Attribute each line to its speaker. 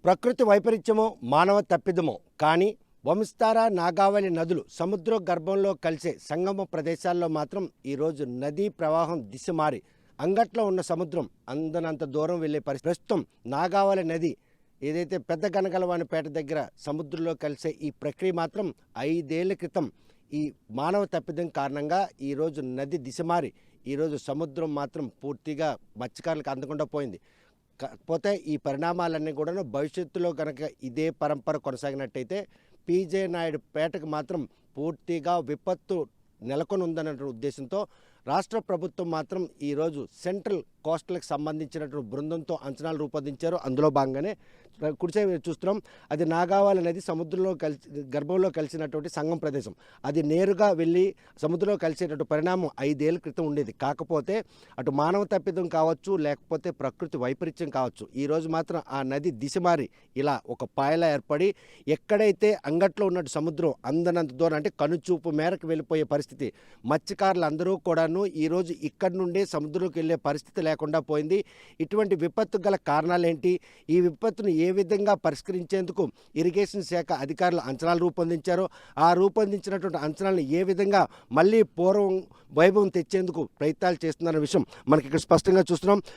Speaker 1: ప్రకృతి వైపరీత్యమో మానవ తప్పిదమో కానీ వంస్తార నాగావళి నదులు సముద్ర గర్భంలో కలిసే సంగమ ప్రదేశాల్లో మాత్రం ఈరోజు నదీ ప్రవాహం దిశ మారి అంగట్లో ఉన్న సముద్రం అందనంత దూరం వెళ్ళే పరిస్థితి. ప్రస్తుతం నాగావళి నది ఏదైతే పెద్ద గనగలవానిపేట దగ్గర సముద్రంలో కలిసే ఈ ప్రక్రియ మాత్రం 5 ఏళ్ల క్రితం ఈ మానవ తప్పిదం కారణంగా ఈరోజు నది దిశ మారి ఈరోజు సముద్రం మాత్రం పూర్తిగా మత్స్యకారులకు అందకుండా పోయింది. కాకపోతే ఈ పరిణామాలన్నీ కూడా భవిష్యత్తులో కనుక ఇదే పరంపర కొనసాగినట్టయితే పీజే నాయుడు పేటకు మాత్రం పూర్తిగా విపత్తు నెలకొని ఉందన్న ఉద్దేశంతో రాష్ట్ర ప్రభుత్వం మాత్రం ఈరోజు సెంట్రల్ కోస్టల్కి సంబంధించినటువంటి బృందంతో అంచనాలు రూపొందించారు. అందులో భాగంగానే కుడిసే చూస్తున్నాం. అది నాగావళి నది సముద్రంలో గర్భంలో కలిసినటువంటి సంగం ప్రదేశం. అది నేరుగా వెళ్ళి సముద్రంలో కలిసేటటువంటి పరిణామం 5 ఏళ్ల క్రితం ఉండేది. కాకపోతే అటు మానవ తప్పిదం కావచ్చు, లేకపోతే ప్రకృతి వైపరీత్యం కావచ్చు, ఈరోజు మాత్రం ఆ నది దిశ మారి ఇలా ఒక పాయలా ఏర్పడి ఎక్కడైతే అంగట్లో ఉన్నట్టు సముద్రం అందనంత దూరం అంటే కనుచూపు మేరకు వెళ్ళిపోయే పరిస్థితి. మత్స్యకారులు అందరూ కూడాను ఈరోజు ఇక్కడి నుండే సముద్రంలోకి వెళ్ళే పరిస్థితి లేకుండా పోయింది. ఇటువంటి విపత్తు గల కారణాలేంటి, ఈ విపత్తును ఏ విధంగా పరిష్కరించేందుకు ఇరిగేషన్ శాఖ అధికారులు అంచనాలు రూపొందించారో, ఆ రూపొందించినటువంటి అంచనాలను ఏ విధంగా మళ్ళీ పూర్వం వైభవం తెచ్చేందుకు ప్రయత్నాలు చేస్తున్నారన్న విషయం మనకి ఇక్కడ స్పష్టంగా చూస్తున్నాం.